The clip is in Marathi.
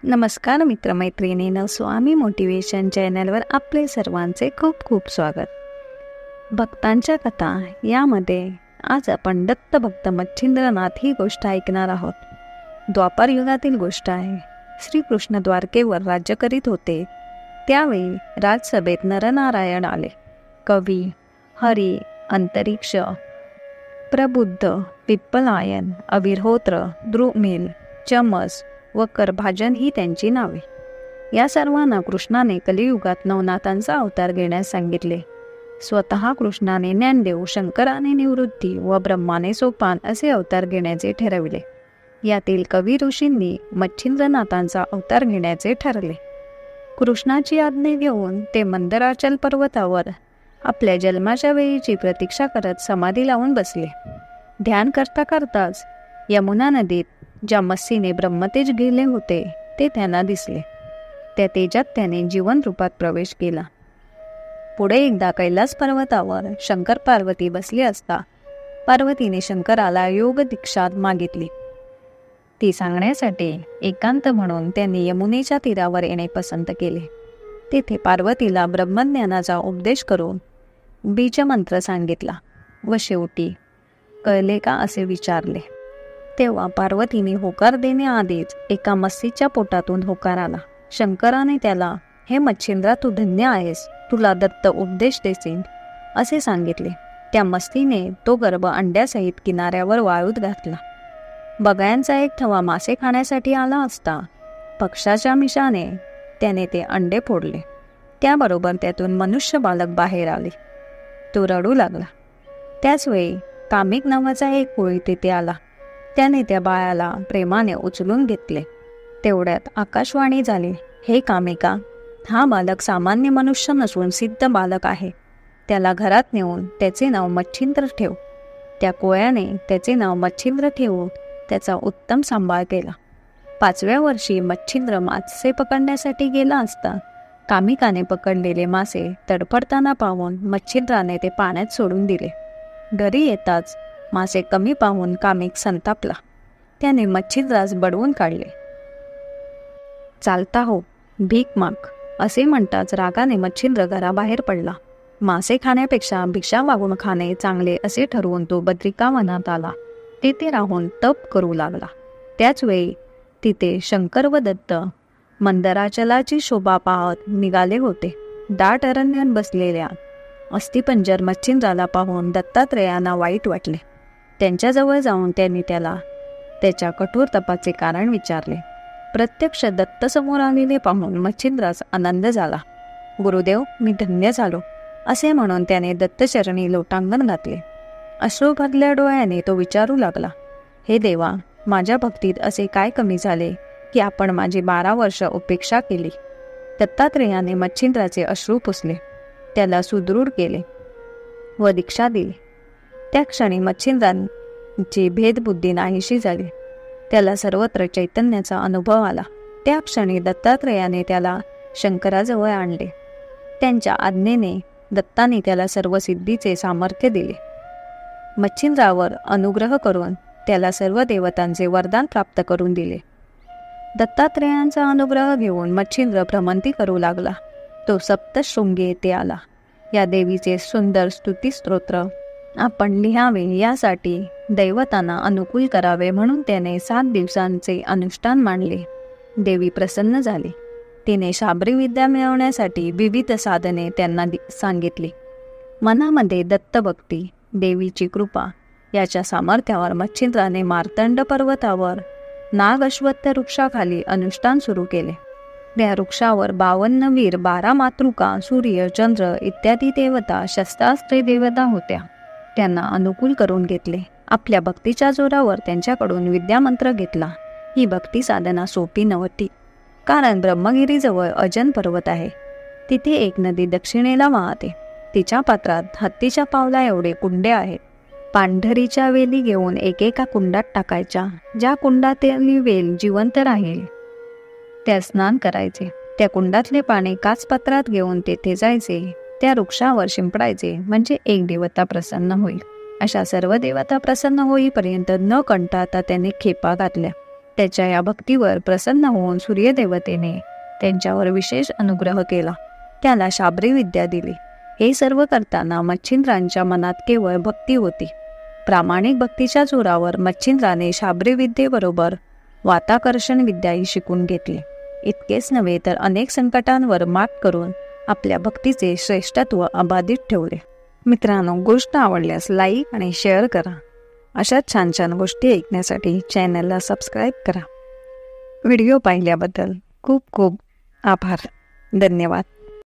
नमस्कार मित्रमैत्रिणींनो, स्वामी मोटिवेशन चॅनलवर आपले सर्वांचे खूप खूप स्वागत. भक्तांच्या कथा यामध्ये आज आपण दत्तभक्त मच्छिंद्रनाथ ही गोष्ट ऐकणार आहोत. द्वापार युगातील गोष्ट आहे. श्रीकृष्ण द्वारकेवर राज्य करीत होते. त्यावेळी राजसभेत नरनारायण आले. कवी, हरी, अंतरिक्ष, प्रबुद्ध, पिप्पलायन, अविर्होत्र, द्रुमिल, चमस व करभाजन ही त्यांची नावे. या सर्वांना कृष्णाने कलियुगात नवनाथांचा अवतार घेण्यास सांगितले. स्वतः कृष्णाने ज्ञानदेव, शंकराने निवृत्ती व ब्रह्माने सोपान असे अवतार घेण्याचे ठरविले. यातील कवी ऋषींनी मच्छिंद्रनाथांचा अवतार घेण्याचे ठरले. कृष्णाची आज्ञा घेऊन ते मंदराचल पर्वतावर आपल्या जन्माच्या वेळीची प्रतीक्षा करत समाधी लावून बसले. ध्यान करता करताच यमुना नदीत ज्या मत्सीने ब्रह्मतेज गेले होते ते त्यांना दिसले. त्या तेजात त्याने जीवन रूपात प्रवेश केला. पुढे एकदा कैलास पर्वतावर शंकर पार्वती बसली असता पार्वतीने शंकराला योग दीक्षा मागितली. ती सांगण्यासाठी एकांत म्हणून त्यांनी यमुनेच्या तीरावर येणे पसंत केले. तेथे पार्वतीला ब्रह्मज्ञानाचा उपदेश करून बीजमंत्र सांगितला व शेवटी कळले का असे विचारले. तेव्हा पार्वतीने होकार देण्याआधीच एका मत्स्यीच्या पोटातून होकार आला. शंकराने त्याला, हे मच्छिंद्रा, तू धन्य आहेस, तुला दत्त उपदेश देसील असे सांगितले. त्या मत्स्यीने तो गर्भ अंड्यासहित किनाऱ्यावर वाळूत घातला. बगायांचा एक थवा मासे खाण्यासाठी आला असता पक्षाच्या मिशाने त्याने ते अंडे फोडले. त्याबरोबर त्यातून मनुष्य बालक बाहेर आले. तो रडू लागला. त्याचवेळी कामिक नावाचा एक कोळी तेथे आला. त्याने त्या बाळाला प्रेमाने उचलून घेतले. तेवढ्यात आकाशवाणी झाली, हे कामिका, हा बालक सामान्य मनुष्य नसून सिद्ध बालक आहे. त्याला घरात नेऊन त्याचे नाव मच्छिंद्र ठेव. त्या कोळ्याने त्याचे नाव मच्छिंद्र ठेवून त्याचा उत्तम सांभाळ केला. 5व्या वर्षी मच्छिंद्र मासे पकडण्यासाठी गेला असता कामिकाने पकडलेले मासे तडफडताना पाहून मच्छिंद्राने ते पाण्यात सोडून दिले. घरी येताच मासे कमी पाहून कामिक संतापला. त्याने मच्छिंद्रास बडवून काढले. चालता हो, भीक माग असे म्हणताच रागाने मच्छिंद्र घराबाहेर पडला. मासे खाण्यापेक्षा भिक्षा मागून खाणे चांगले असे ठरवून तो बद्रिकावनात आला. तेथे राहून तप करू लागला. त्याचवेळी तिथे शंकर व दत्त मंदराचलाची शोभा पाहत निघाले होते. दाट अरण्यात बसलेल्या अस्थिपंजर मच्छिंद्राला पाहून दत्तात्रेयांना वाईट वाटले. त्यांच्याजवळ जाऊन त्यांनी त्याला त्याच्या कठोर तपाचे कारण विचारले. प्रत्यक्ष दत्त समोर आलेले पाहून मच्छिंद्रास आनंद झाला. गुरुदेव, मी धन्य झालो असे म्हणून त्याने दत्तचरणी लोटांगण घातले. अश्रू भरल्या डोळ्याने तो विचारू लागला, हे देवा, माझ्या भक्तीत असे काय कमी झाले की आपण माझी 12 वर्ष उपेक्षा केली. दत्तात्रेयाने मच्छिंद्राचे अश्रू पुसले, त्याला सुदृढ केले व दीक्षा दिली. त्या क्षणी मच्छिंद्रांची भेदबुद्धी नाहीशी झाली. त्याला सर्वत्र चैतन्याचा अनुभव आला. त्या क्षणी दत्तात्रेयाने त्याला शंकराजवळ आणले. त्यांच्या आज्ञेने दत्ताने त्याला सर्व सिद्धीचे सामर्थ्य दिले. मच्छिंद्रावर अनुग्रह करून त्याला सर्व देवतांचे वरदान प्राप्त करून दिले. दत्तात्रेयांचा अनुग्रह घेऊन मच्छिंद्र भ्रमंती करू लागला. तो सप्तशृंगी येथे आला. या देवीचे सुंदर स्तुतिस्तोत्र आपण लिहावे यासाठी दैवतांना अनुकूल करावे म्हणून त्याने 7 दिवसांचे अनुष्ठान मांडले. देवी प्रसन्न झाली. तिने शाबरी विद्या मिळवण्यासाठी विविध साधने त्यांना सांगितली. मनामध्ये दत्तभक्ती, देवीची कृपा याच्या सामर्थ्यावर मच्छिंद्राने मार्तंड पर्वतावर नाग अश्वत्थ वृक्षाखाली अनुष्ठान सुरू केले. त्या वृक्षावर 52 वीर, 12 मातृका, सूर्य, चंद्र इत्यादी देवता, शस्त्रास्त्रे देवता होत्या. त्यांना अनुकूल करून घेतले. आपल्या भक्तीच्या जोरावर त्यांच्याकडून विद्यामंत्र घेतला. ही भक्ती साधना सोपी नव्हती, कारण ब्रह्मगिरीजवळ अजन पर्वत आहे. तिथे एक नदी दक्षिणेला वाहते. तिच्या पात्रात हत्तीच्या पावला एवढे कुंडे आहेत. पांढरीच्या वेली घेऊन एकेका कुंडात टाकायच्या. ज्या कुंडातली वेल जिवंत राहील त्या स्नान करायचे. त्या कुंडातले पाणी काचपात्रात घेऊन तेथे जायचे. त्या वृक्षावर शिंपडायचे, म्हणजे एक देवता प्रसन्न होईल. अशा सर्व देवता प्रसन्न होईपर्यंत न कंटाळता त्याने खेपा घातल्या. त्याच्या या भक्तीवर प्रसन्न होऊन सूर्यदेवतेने त्यांच्यावर विशेष अनुग्रह केला. त्याला शाबरी विद्या दिली. हे सर्व करताना मच्छिंद्रांच्या मनात केवळ भक्ती होती. प्रामाणिक भक्तीच्या जोरावर मच्छिंद्राने शाबरी विद्येबरोबर वाताकर्षण विद्याही शिकून घेतली. इतकेच नव्हे तर अनेक संकटांवर मात करून आपल्या भक्तीचे श्रेष्ठत्व अबाधित ठेवले. मित्रांनो, गोष्ट आवडल्यास लाईक आणि शेअर करा. अशाच छान छान गोष्टी ऐकण्यासाठी चॅनलला सबस्क्राईब करा. व्हिडिओ पाहिल्याबद्दल खूप खूप आभार. धन्यवाद.